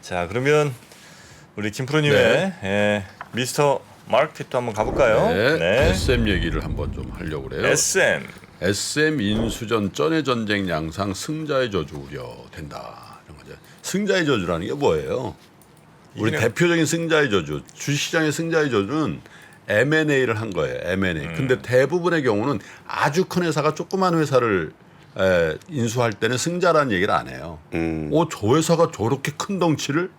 자, 그러면 우리 김프로님의 미스터 마켓도 한번 가볼까요? 네. SM 얘기를 한번 좀 하려고 그래요. SM. SM 인수전 전의 전쟁 양상 승자의 저주 우려된다. 이런 거죠. 승자의 저주라는 게 뭐예요? 우리 이게- 대표적인 승자의 저주, 주식시장의 승자의 저주는 M&A를 한 거예요. M&A. 근데 대부분의 경우는 아주 큰 회사가 조그만 회사를 인수할 때는 승자라는 얘기를 안 해요. 저 회사가 저렇게 큰 덩치를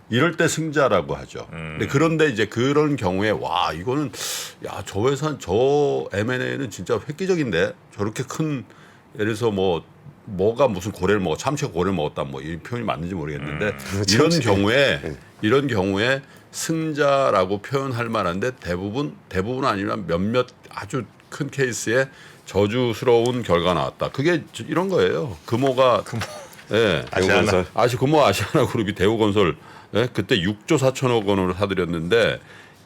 이럴 때 승자라고 하죠. 그런데 이제 그런 경우에 와 이거는 야 저 회사 저 M&A는 진짜 획기적인데 저렇게 큰 예를 들어서 뭐가 무슨 고래를 먹어 참치가 고래를 먹었다 뭐 이 표현이 맞는지 모르겠는데 이런 경우에 승자라고 표현할 만한데 대부분 아니면 몇몇 아주 큰 케이스에 저주스러운 결과가 나왔다. 그게 이런 거예요. 금호가 예. 대우건설. 금호 아시아나 그룹이 대우건설 그때 6조 4천억 원으로 사들였는데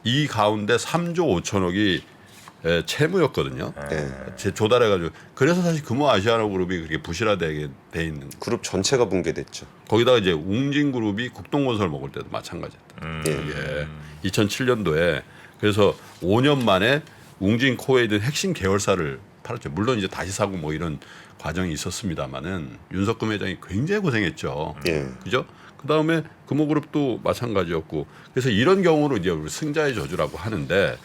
이 가운데 3조 5천억이 채무였거든요. 조달해가지고 그래서 사실 금호 아시아나 그룹이 그렇게 부실화되게 돼 있는. 그룹 전체가 붕괴됐죠. 거기다가 이제 웅진그룹이 국동건설 먹을 때도 마찬가지였다. 예. 2007년도에 그래서 5년 만에 웅진코웨이드 핵심 계열사를 팔았죠. 물론 이제 다시 사고 뭐 이런 과정이 있었습니다만은 윤석금 회장이 굉장히 고생했죠. 예. 그죠? 그 다음에 금호그룹도 마찬가지였고 그래서 이런 경우로 이제 우리 승자의 저주라고 하는데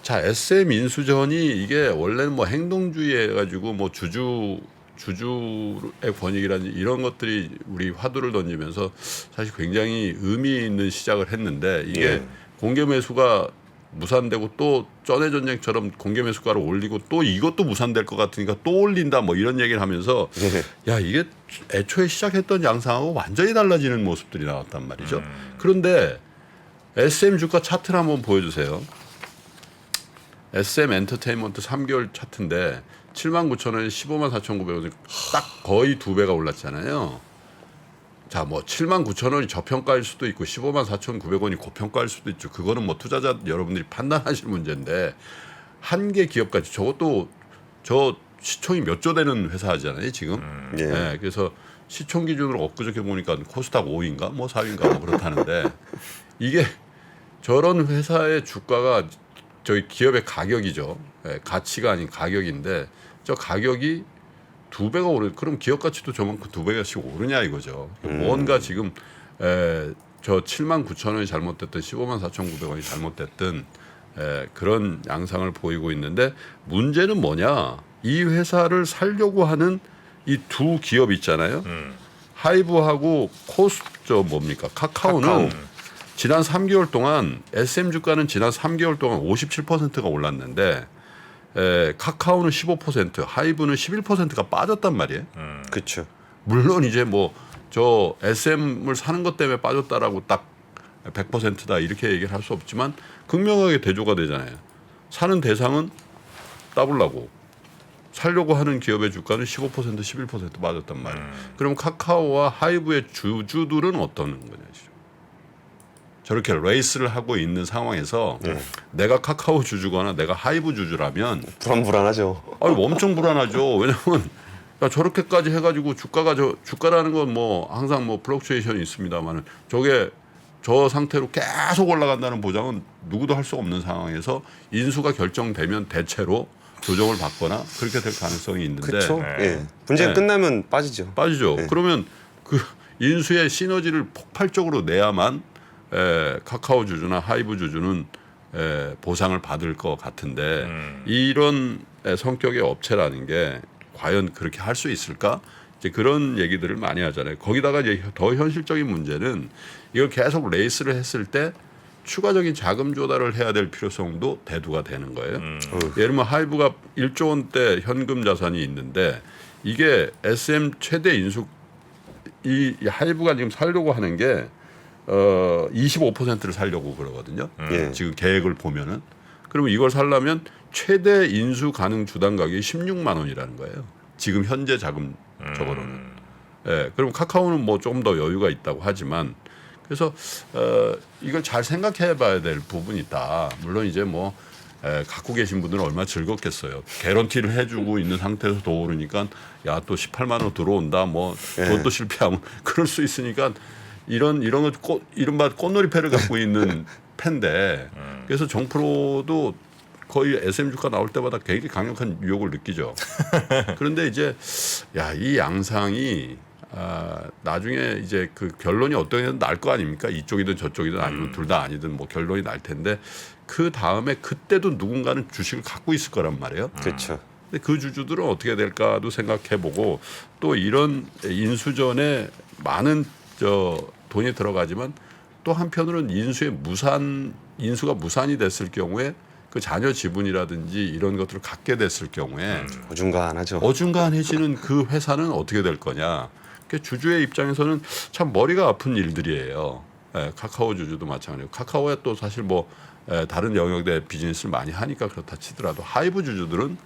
자 SM 인수전이 이게 원래는 뭐 행동주의 해가지고 뭐 주주의 권익이라든지 이런 것들이 우리 화두를 던지면서 사실 굉장히 의미 있는 시작을 했는데 이게 예. 공개 매수가 무산되고 또 전의 전쟁처럼 공개 매수가를 올리고 또 이것도 무산될 것 같으니까 또 올린다 뭐 이런 얘기를 하면서 야 이게 애초에 시작했던 양상하고 완전히 달라지는 모습들이 나왔단 말이죠. 그런데 SM 주가 차트를 한번 보여주세요. SM 엔터테인먼트 3개월 차트인데 79,000원에 154,900원이 딱 거의 2배가 올랐잖아요. 자, 뭐 79,000원이 저평가일 수도 있고 154,900원이 고평가일 수도 있죠. 그거는 뭐 투자자 여러분들이 판단하실 문제인데 한 개 기업까지 저것도 저 시총이 몇 조 되는 회사잖아요, 지금. 예. 네, 그래서 시총 기준으로 엊그저께 보니까 코스닥 5위인가 뭐 4위인가 뭐 그렇다는데 이게 저런 회사의 주가가 저희 기업의 가격이죠. 예, 가치가 아닌 가격인데 저 가격이 2배가 오르. 그럼 기업 가치도 저만큼 2배씩 오르냐 이거죠. 뭔가 지금 저 79,000원이 잘못됐든 154,900원이 잘못됐든 그런 양상을 보이고 있는데 문제는 뭐냐? 이 회사를 살려고 하는 이 두 기업 있잖아요. 하이브하고 카카오는 지난 3개월 동안 SM 주가는 지난 3개월 동안 57%가 올랐는데 카카오는 15%, 하이브는 11%가 빠졌단 말이에요. 그렇죠. 물론 이제 뭐 저 SM을 사는 것 때문에 빠졌다라고 딱 100%다 이렇게 얘기를 할 수 없지만 극명하게 대조가 되잖아요. 사는 대상은 따블라고 살려고 하는 기업의 주가는 15%, 11% 빠졌단 말이에요. 그럼 카카오와 하이브의 주주들은 어떤 거냐죠. 저렇게 레이스를 하고 있는 상황에서 내가 카카오 주주거나 내가 하이브 주주라면 불안불안하죠. 엄청 불안하죠. 왜냐하면 야, 저렇게까지 해가지고 주가라는 건 뭐 항상 뭐 플럭추에이션이 있습니다만은 저게 저 상태로 계속 올라간다는 보장은 누구도 할 수 없는 상황에서 인수가 결정되면 대체로 조정을 받거나 그렇게 될 가능성이 있는데 그렇죠. 예. 분쟁 끝나면 빠지죠. 빠지죠. 그러면 그 인수의 시너지를 폭발적으로 내야만 카카오 주주나 하이브 주주는 보상을 받을 것 같은데 이런 성격의 업체라는 게 과연 그렇게 할 수 있을까? 이제 그런 얘기들을 많이 하잖아요. 거기다가 이제 더 현실적인 문제는 이걸 계속 레이스를 했을 때 추가적인 자금 조달을 해야 될 필요성도 대두가 되는 거예요. 예를 들면 하이브가 1조 원대 현금 자산이 있는데 이게 SM 최대 인수 이 하이브가 지금 살려고 하는 게 25%를 살려고 그러거든요. 예. 지금 계획을 보면은 그러면 이걸 살려면 최대 인수 가능 주당 가격이 16만 원이라는 거예요. 지금 현재 자금 적어로는. 예. 그럼 카카오는 뭐 조금 더 여유가 있다고 하지만 그래서 이걸 잘 생각해봐야 될 부분이 있다. 물론 이제 뭐 갖고 계신 분들은 얼마나 즐겁겠어요. 개런티를 해주고 있는 상태에서 더 오르니까 야 또 18만 원 들어온다. 뭐 그것도 실패하면 그럴 수 있으니까 이런 이른바 꽃놀이패를 갖고 있는 패인데 그래서 정프로도 거의 SM 주가 나올 때마다 굉장히 강력한 유혹을 느끼죠. 그런데 이제 이 양상이 나중에 이제 그 결론이 어떻게든 날 거 아닙니까? 이쪽이든 저쪽이든 아니면 둘 다 아니든 뭐 결론이 날 텐데 그 다음에 그때도 누군가는 주식을 갖고 있을 거란 말이에요. 그렇죠. 근데 그 주주들은 어떻게 될까도 생각해보고 또 이런 인수전에 많은 돈이 들어가지만 또 한편으로는 인수가 무산이 됐을 경우에 그 자녀 지분이라든지 이런 것들을 갖게 됐을 경우에 어중간하죠. 어중간해지는 그 회사는 어떻게 될 거냐. 주주의 입장에서는 참 머리가 아픈 일들이에요. 카카오 주주도 마찬가지고 카카오에 또 사실 뭐 다른 영역의 비즈니스를 많이 하니까 그렇다 치더라도 하이브 주주들은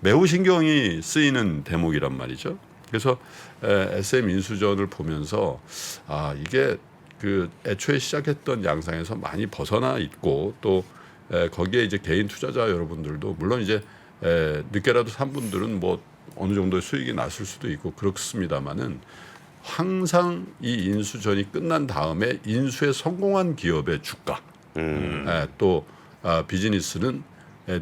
매우 신경이 쓰이는 대목이란 말이죠. 그래서 SM 인수전을 보면서 이게 그 애초에 시작했던 양상에서 많이 벗어나 있고 또 거기에 이제 개인 투자자 여러분들도 물론 이제 늦게라도 산 분들은 뭐 어느 정도의 수익이 났을 수도 있고 그렇습니다만은 항상 이 인수전이 끝난 다음에 인수에 성공한 기업의 주가 또 비즈니스는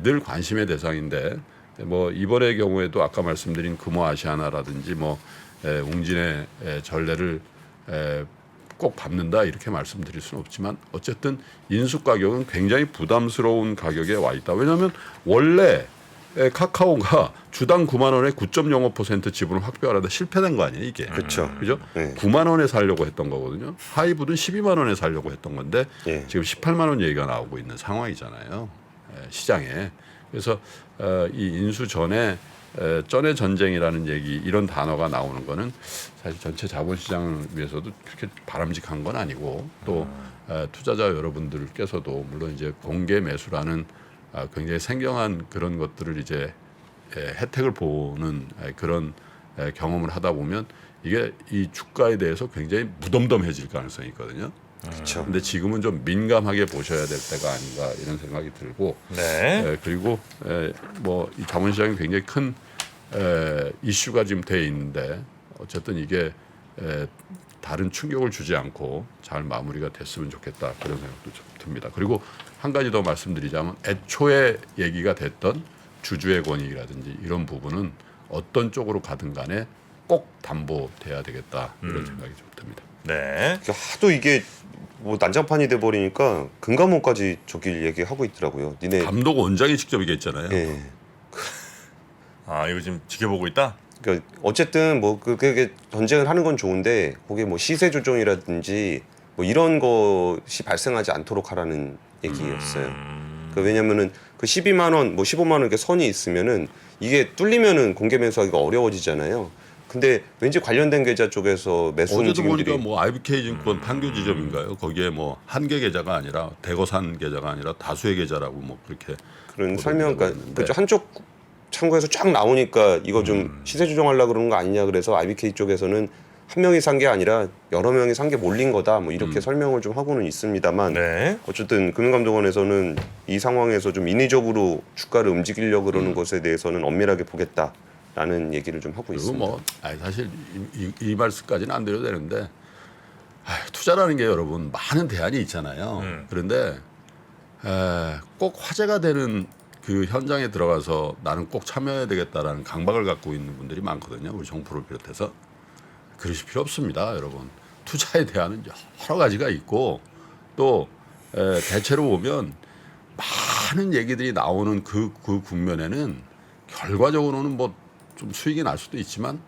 늘 관심의 대상인데 뭐 이번의 경우에도 아까 말씀드린 금호아시아나라든지 뭐 웅진의 전례를 꼭 밟는다 이렇게 말씀드릴 수는 없지만 어쨌든 인수 가격은 굉장히 부담스러운 가격에 와 있다. 왜냐하면 원래 카카오가 주당 9만 원에 9.05% 지분을 확보하려다 실패된 거 아니에요, 이게. 그렇죠. 그죠? 네. 9만 원에 살려고 했던 거거든요. 하이브는 12만 원에 살려고 했던 건데 예. 지금 18만 원 얘기가 나오고 있는 상황이잖아요. 시장에. 그래서 이 인수 전에 전의 전쟁이라는 얘기 이런 단어가 나오는 거는 사실 전체 자본시장을 위해서도 그렇게 바람직한 건 아니고 또 투자자 여러분들께서도 물론 이제 공개 매수라는 굉장히 생경한 그런 것들을 이제 혜택을 보는 그런 경험을 하다 보면 이게 이 주가에 대해서 굉장히 무덤덤해질 가능성이 있거든요. 그렇죠. 근데 지금은 좀 민감하게 보셔야 될 때가 아닌가 이런 생각이 들고 네. 그리고 뭐 이 자본시장이 굉장히 큰 이슈가 지금 돼 있는데 어쨌든 이게 다른 충격을 주지 않고 잘 마무리가 됐으면 좋겠다 그런 생각도 좀 듭니다. 그리고 한 가지 더 말씀드리자면 애초에 얘기가 됐던 주주의 권익이라든지 이런 부분은 어떤 쪽으로 가든 간에 꼭 담보돼야 되겠다 이런 생각이 좀 듭니다. 네. 하도 이게 뭐 난장판이 돼 버리니까 금감원까지 저길 얘기하고 있더라고요. 니네 감독 원장이 직접 얘기했잖아요. 예. 이거 지금 지켜보고 있다. 그러니까 어쨌든 뭐 그게 전쟁을 하는 건 좋은데 거기에 뭐 시세 조정이라든지 뭐 이런 것이 발생하지 않도록 하라는 얘기였어요. 그 왜냐면은 그 12만 원, 뭐 15만 원 이렇게 선이 있으면은 이게 뚫리면은 공개 매수하기가 어려워지잖아요. 근데 왠지 관련된 계좌 쪽에서 매수 어제도 움직임들이 보니까 뭐 IBK 증권 판교 지점인가요? 거기에 뭐 한 개 계좌가 아니라 대거산 계좌가 아니라 다수의 계좌라고 뭐 그렇게 그런 보도되고 설명, 그러니까 있는데. 그렇죠. 한쪽 창구에서 쫙 나오니까 이거 좀 시세 조정하려고 그러는 거 아니냐 그래서 IBK 쪽에서는 한 명이 산 게 아니라 여러 명이 산 게 몰린 거다 뭐 이렇게 설명을 좀 하고는 있습니다만 네. 어쨌든 금융감독원에서는 이 상황에서 좀 인위적으로 주가를 움직이려고 그러는 것에 대해서는 엄밀하게 보겠다라는 얘기를 좀 하고 그리고 있습니다. 뭐 사실 이 말씀까지는 안 드려도 되는데 투자라는 게 여러분 많은 대안이 있잖아요. 그런데 꼭 화제가 되는 그 현장에 들어가서 나는 꼭 참여해야 되겠다라는 강박을 갖고 있는 분들이 많거든요. 우리 정부를 비롯해서. 그러실 필요 없습니다, 여러분. 투자에 대한 여러 가지가 있고 또 대체로 보면 많은 얘기들이 나오는 그 국면에는 결과적으로는 뭐 좀 수익이 날 수도 있지만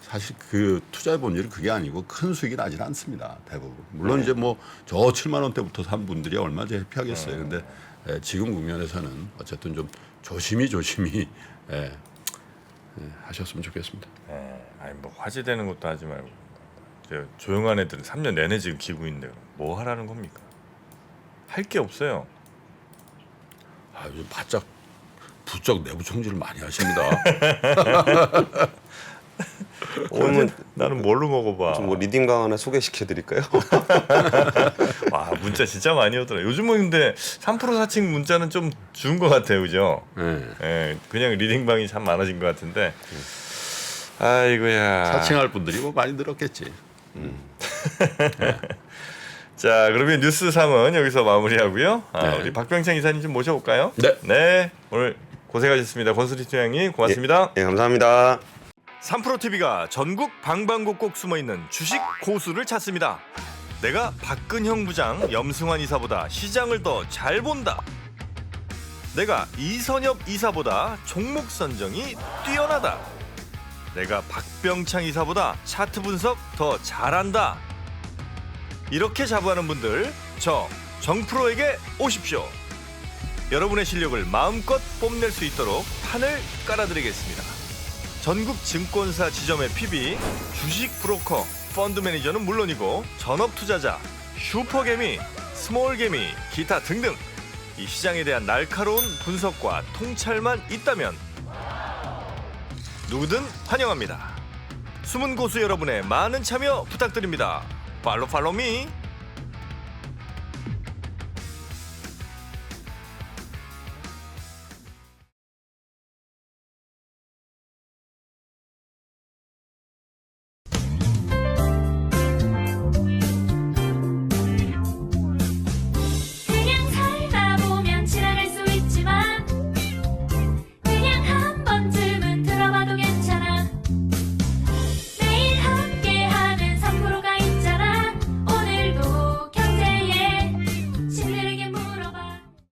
사실 그 투자의 본질은 그게 아니고 큰 수익이 나지는 않습니다, 대부분. 물론 이제 뭐 저 7만 원대부터 산 분들이 얼마나 해피하겠어요. 근데 지금 국면에서는 어쨌든 좀 조심히 하셨으면 좋겠습니다. 뭐 화제되는 것도 하지 말고 조용한 애들은 3년 내내 지금 기고 있는데 뭐 하라는 겁니까? 할 게 없어요. 요즘 바짝 부쩍 내부 총질을 많이 하십니다. 그러면 나는 뭘로 먹어봐. 좀 뭐 리딩 강 하나 소개시켜 드릴까요? 와 문자 진짜 많이 오더라. 요즘은 근데 3% 사칭 문자는 좀 준 것 같아요, 그죠? 네. 그냥 리딩방이 참 많아진 것 같은데. 아이고야. 사칭할 분들이 뭐 많이 늘었겠지. 자, 그러면 뉴스 3은 여기서 마무리하고요. 네. 우리 박병창 이사님 좀 모셔볼까요? 네. 오늘 고생하셨습니다. 권수리 팀장님 고맙습니다. 예, 감사합니다. 3프로TV가 전국 방방곡곡 숨어있는 주식 고수를 찾습니다. 내가 박근형 부장, 염승환 이사보다 시장을 더 잘 본다. 내가 이선엽 이사보다 종목 선정이 뛰어나다. 내가 박병창 이사보다 차트 분석 더 잘한다. 이렇게 자부하는 분들, 저 정프로에게 오십시오. 여러분의 실력을 마음껏 뽐낼 수 있도록 판을 깔아드리겠습니다. 전국 증권사 지점의 PB, 주식 브로커, 펀드 매니저는 물론이고 전업 투자자, 슈퍼개미, 스몰개미, 기타 등등 이 시장에 대한 날카로운 분석과 통찰만 있다면 누구든 환영합니다. 숨은 고수 여러분의 많은 참여 부탁드립니다. 팔로우 미.